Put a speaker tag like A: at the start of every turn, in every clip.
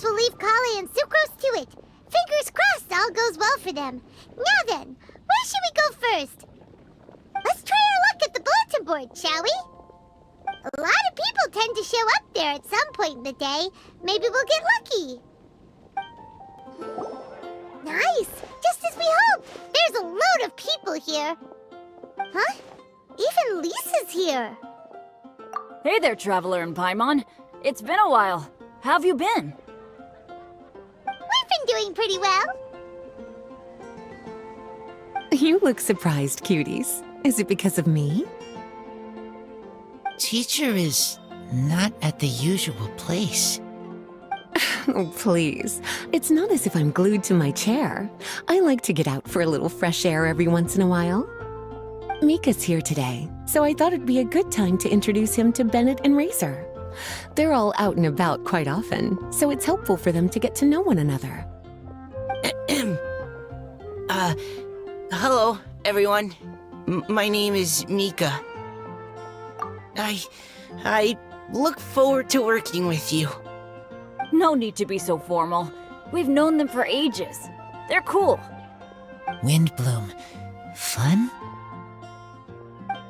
A: guess we'll leave Kale and Sucrose to it. Fingers crossed all goes well for them. Now then, where should we go first? Let's try our luck at the bulletin board, shall we? A lot of people tend to show up there at some point in the day. Maybe we'll get lucky. Nice! Just as we hoped! There's a load of people here. Huh? Even Lisa's here.
B: Hey there, Traveler and Paimon. It's been a while. How have you been?
A: We've been doing pretty well.
C: You look surprised, cuties. Is it because of me?
D: Teacher is not at the usual place.
C: Oh, please. It's not as if I'm glued to my chair. I like to get out for a little fresh air every once in a while. Mika's here today, so I thought it'd be a good time to introduce him to Bennett and Razor. They're all out and about quite often, so it's helpful for them to get to know one another.
D: Hello, everyone. My name is Mika. I look forward to working with you.
B: No need to be so formal. We've known them for ages. They're cool.
D: Windblume. Fun?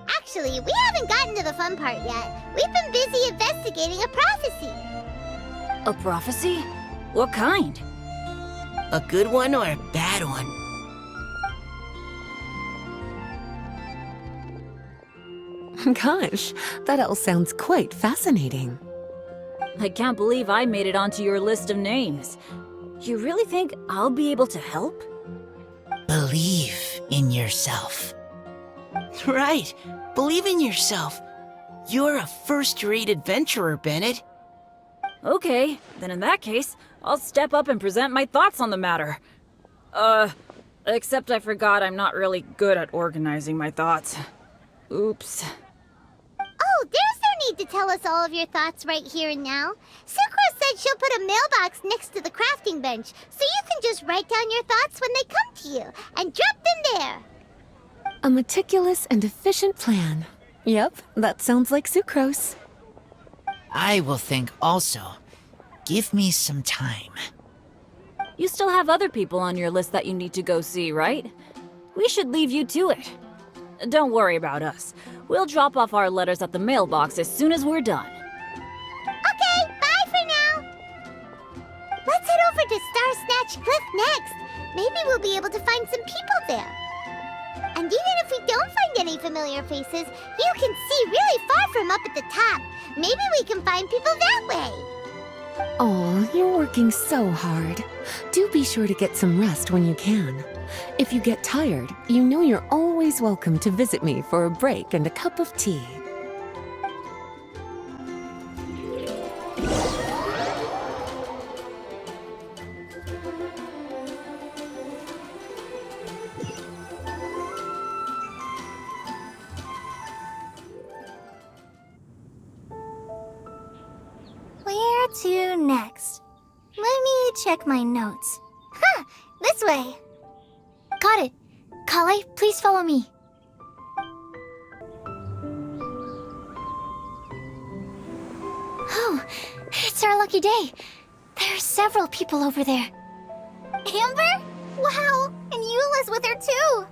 A: Actually, we haven't gotten to the fun part yet. We've been busy investigating a prophecy.
B: A prophecy? What kind?
D: A good one or a bad one?
C: Gosh, that all sounds quite fascinating.
B: I can't believe I made it onto your list of names. You really think I'll be able to help?
D: Believe in yourself. Right. Believe in yourself. You're a first-rate adventurer, Bennett.
B: Okay, then in that case, I'll step up and present my thoughts on the matter. Except I forgot I'm not really good at organizing my thoughts. Oops.
A: Oh, there's no need to tell us all of your thoughts right here and now. Sucrose said she'll put a mailbox next to the crafting bench, so you can just write down your thoughts when they come to you, and drop them there.
C: A meticulous and efficient plan. Yep, that sounds like Sucrose.
D: I will think also. Give me some time.
B: You still have other people on your list that you need to go see, right? We should leave you to it. Don't worry about us. We'll drop off our letters at the mailbox as soon as we're done.
A: Okay, bye for now. Let's head over to Star Snatch Cliff next. Maybe we'll be able to find some people there. And even if we don't find any familiar faces, you can see really far from up at the top. Maybe we can find people that way.
C: Oh, you're working so hard. Do be sure to get some rest when you can. If you get tired, you know you're always welcome to visit me for a break and a cup of tea.
A: Where to next? Let me check my notes. Huh, this way. Got it. Kale, please follow me. Oh, it's our lucky day. There are several people over there. Amber? Wow, and Eula's with her too.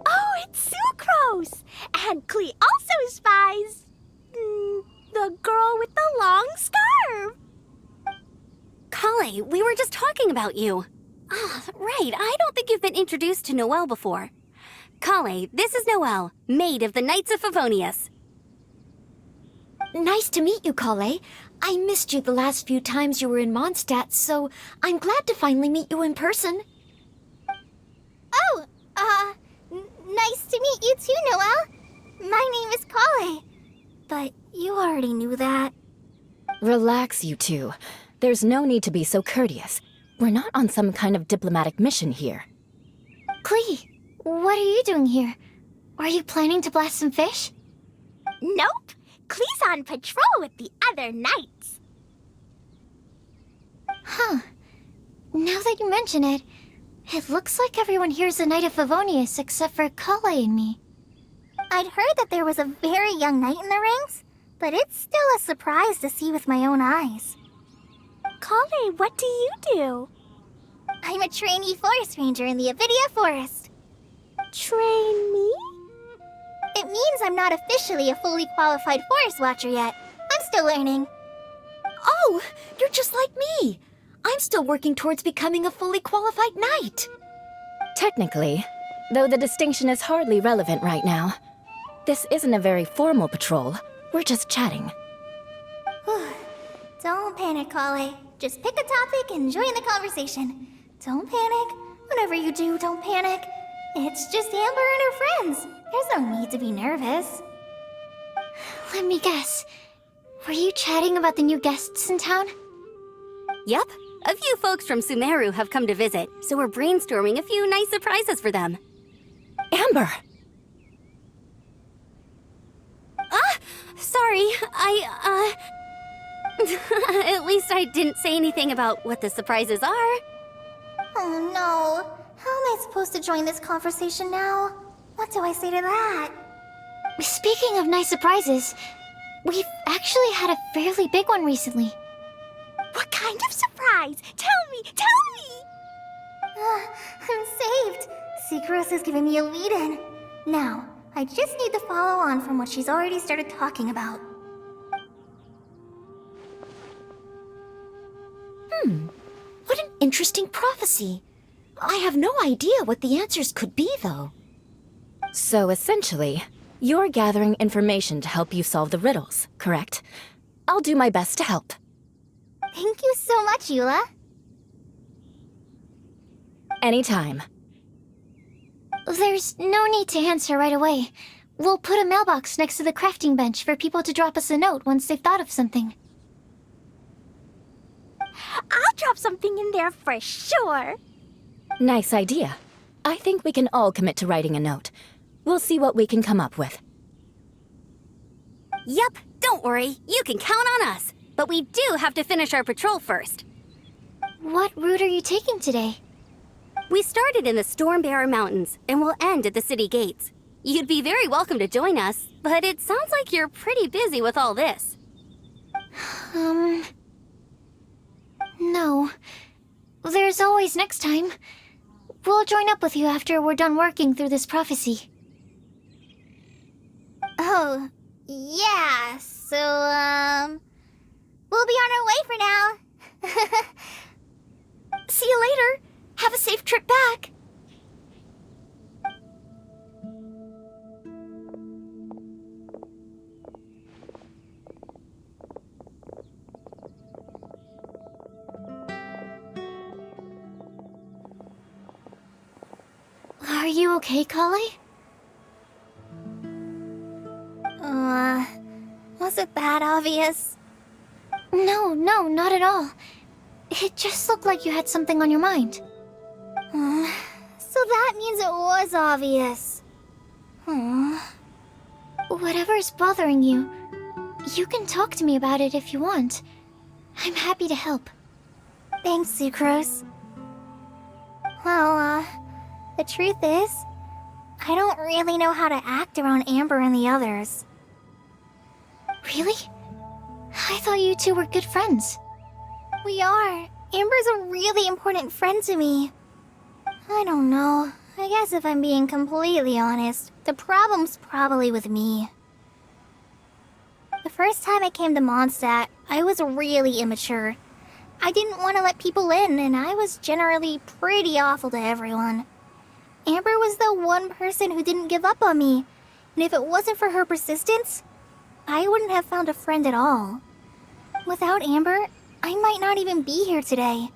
E: Oh, it's Sucrose! And Klee also spies the girl with the long scarf.
F: Kale, we were just talking about you. Ah, right. I don't think you've been introduced to Noelle before. Kale, this is Noelle, maid of the Knights of Favonius.
E: Nice to meet you, Kale. I missed you the last few times you were in Mondstadt, so I'm glad to finally meet you in person.
A: Oh, nice to meet you too, Noelle. My name is Kale. But you already knew that.
E: Relax, you two. There's no need to be so courteous. We're not on some kind of diplomatic mission here. Klee, what are you doing here? Are you planning to blast some fish?
A: Nope. Klee's on patrol with the other knights.
E: Huh. Now that you mention it, it looks like everyone here is a Knight of Favonius except for Kale and me.
A: I'd heard that there was a very young knight in the rings, but it's still a surprise to see with my own eyes. Kale, what do you do? I'm a trainee forest ranger in the Abysossque Forest. Trainee? It means I'm not officially a fully qualified forest watcher yet. I'm still learning.
E: Oh, you're just like me. I'm still working towards becoming a fully qualified knight. Technically, though the distinction is hardly relevant right now. This isn't a very formal patrol. We're just chatting.
A: Don't panic, Kale. Just pick a topic and join the conversation. Don't panic. Whatever you do, don't panic. It's just Amber and her friends. There's no need to be nervous.
G: Let me guess. Were you chatting about the new guests in town?
F: Yup. A few folks from Sumeru have come to visit, so we're brainstorming a few nice surprises for them.
E: Amber!
F: Sorry, At least I didn't say anything about what the surprises are.
A: Oh no. How am I supposed to join this conversation now? What do I say to that?
G: Speaking of nice surprises, we've actually had a fairly big one recently.
A: What kind of surprise? Tell me! I'm saved. Secros is giving me a lead-in. Now, I just need to follow on from what she's already started talking about.
G: What an interesting prophecy. I have no idea what the answers could be, though.
E: So essentially, you're gathering information to help you solve the riddles, correct? I'll do my best to help.
A: Thank you so much, Eula.
E: Anytime.
G: There's no need to answer right away. We'll put a mailbox next to the crafting bench for people to drop us a note once they've thought of something.
A: I'll drop something in there for sure.
E: Nice idea. I think we can all commit to writing a note. We'll see what we can come up with.
F: Yup, don't worry. You can count on us. But we do have to finish our patrol first.
G: What route are you taking today?
F: We started in the Stormbearer Mountains, and we'll end at the city gates. You'd be very welcome to join us, but it sounds like you're pretty busy with all this.
G: No. There's always next time. We'll join up with you after we're done working through this prophecy.
A: Oh, yeah, so, we'll be on our way for now.
G: See you later. Have a safe trip back. Are you okay, Kale?
A: Was it that obvious?
G: No, not at all. It just looked like you had something on your mind.
A: So that means it was obvious.
G: Whatever's bothering you, you can talk to me about it if you want. I'm happy to help.
A: Thanks, Sucrose. Well, the truth is, I don't really know how to act around Amber and the others.
G: Really? I thought you two were good friends.
A: We are. Amber's a really important friend to me. I don't know. I guess if I'm being completely honest, the problem's probably with me. The first time I came to Mondstadt, I was really immature. I didn't want to let people in, and I was generally pretty awful to everyone. Amber was the one person who didn't give up on me, and if it wasn't for her persistence, I wouldn't have found a friend at all. Without Amber, I might not even be here today.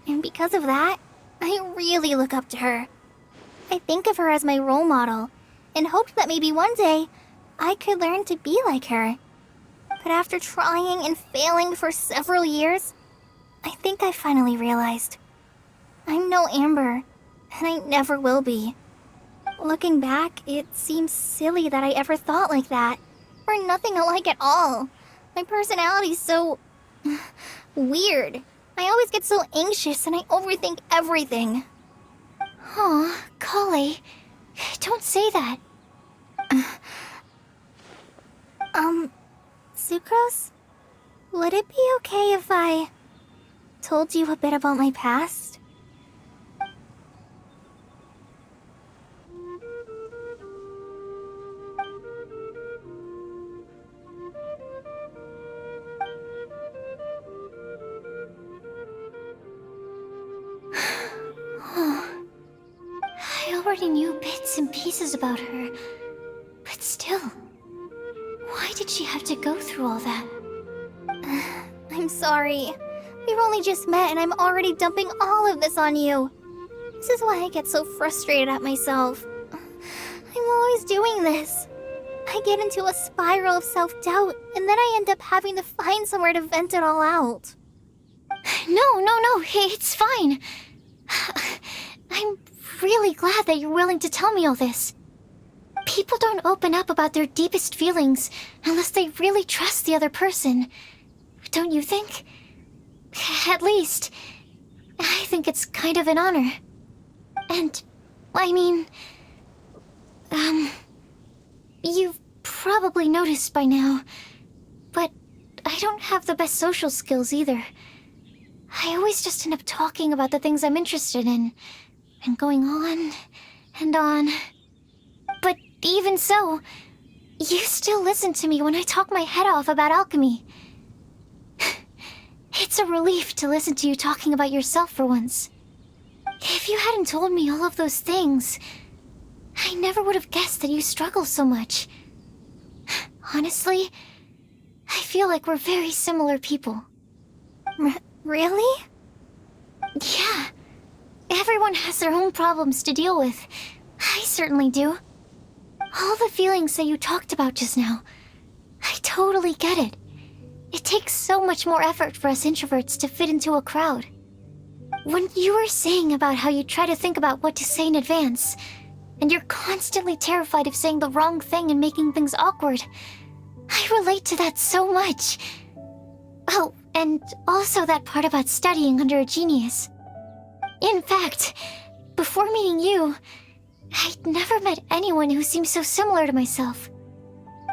A: And because of that, I really look up to her. I think of her as my role model, and hoped that maybe one day, I could learn to be like her. But after trying and failing for several years, I think I finally realized. I'm no Amber, and I never will be. Looking back, it seems silly that I ever thought like that. We're nothing alike at all. My personality's so... weird. I always get so anxious and I overthink everything.
G: Aw, Kale. Don't say that. Sucrose? Would it be okay if I told you a bit about my past? I already knew bits and pieces about her, but still, why did she have to go through all that? I'm sorry. We've only just met and I'm already dumping all of this on you. This is why I get so frustrated at myself. I'm always doing this. I get into a spiral of self-doubt, and then I end up having to find somewhere to vent it all out. No, it's fine. I'm really glad that you're willing to tell me all this. People don't open up about their deepest feelings unless they really trust the other person. Don't you think? At least, I think it's kind of an honor. And, I mean, you've probably noticed by now, but I don't have the best social skills either. I always just end up talking about the things I'm interested in, and going on and on. But even so, you still listen to me when I talk my head off about alchemy. It's a relief to listen to you talking about yourself for once. If you hadn't told me all of those things, I never would have guessed that you struggle so much. Honestly, I feel like we're very similar people. Really? Yeah. Everyone has their own problems to deal with. I certainly do. All the feelings that you talked about just now, I totally get it. It takes so much more effort for us introverts to fit into a crowd. When you were saying about how you try to think about what to say in advance, and you're constantly terrified of saying the wrong thing and making things awkward, I relate to that so much. Oh, and also that part about studying under a genius. In fact, before meeting you, I'd never met anyone who seemed so similar to myself.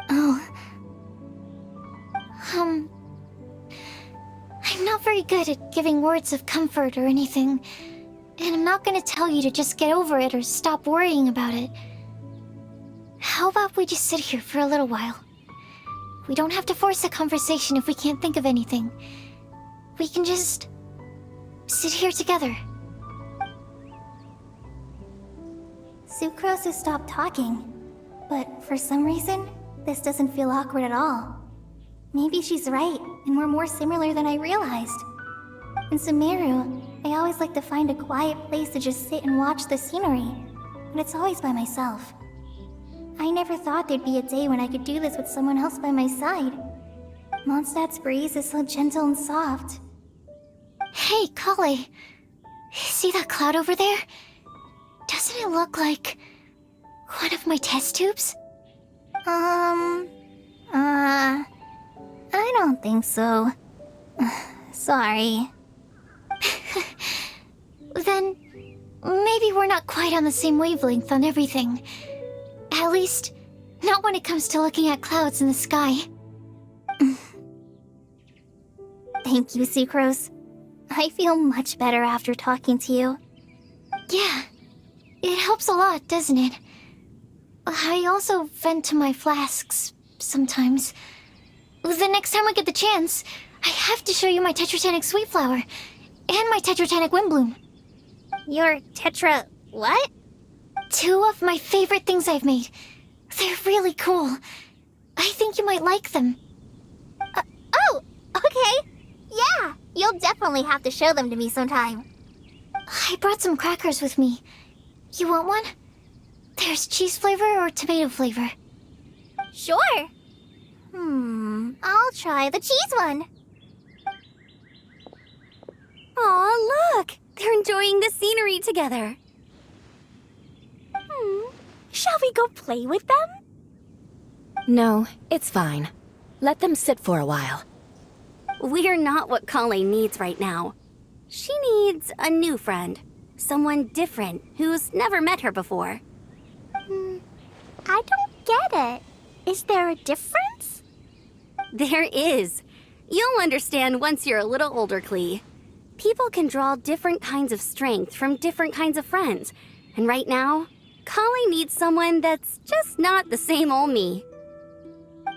G: Oh. I'm not very good at giving words of comfort or anything, and I'm not gonna tell you to just get over it or stop worrying about it. How about we just sit here for a little while? We don't have to force a conversation if we can't think of anything. We can just sit here together. Sucrose has stopped talking, but for some reason, this doesn't feel awkward at all. Maybe she's right, and we're more similar than I realized. In Sumeru, I always like to find a quiet place to just sit and watch the scenery, but it's always by myself. I never thought there'd be a day when I could do this with someone else by my side. Mondstadt's breeze is so gentle and soft. Hey, Kale. See that cloud over there? Doesn't it look like one of my test tubes? I don't think so. Sorry. Then, maybe we're not quite on the same wavelength on everything. At least, not when it comes to looking at clouds in the sky. Thank you, Sucrose. I feel much better after talking to you. Yeah, it helps a lot, doesn't it? I also vent to my flasks sometimes. The next time I get the chance, I have to show you my Tetratanic Sweet Flower and my Tetratanic Windblume. Your Tetra... what? 2 of my favorite things I've made. They're really cool. I think you might like them. Oh, okay. Yeah, you'll definitely have to show them to me sometime. I brought some crackers with me. You want one? There's cheese flavor or tomato flavor. Sure. I'll try the cheese one.
F: Aw, look! They're enjoying the scenery together.
H: Shall we go play with them?
E: No, it's fine. Let them sit for a while.
F: We're not what Colleen needs right now. She needs a new friend. Someone different, who's never met her before.
A: I don't get it. Is there a difference?
F: There is. You'll understand once you're a little older, Klee. People can draw different kinds of strength from different kinds of friends. And right now, Collie needs someone that's just not the same old me.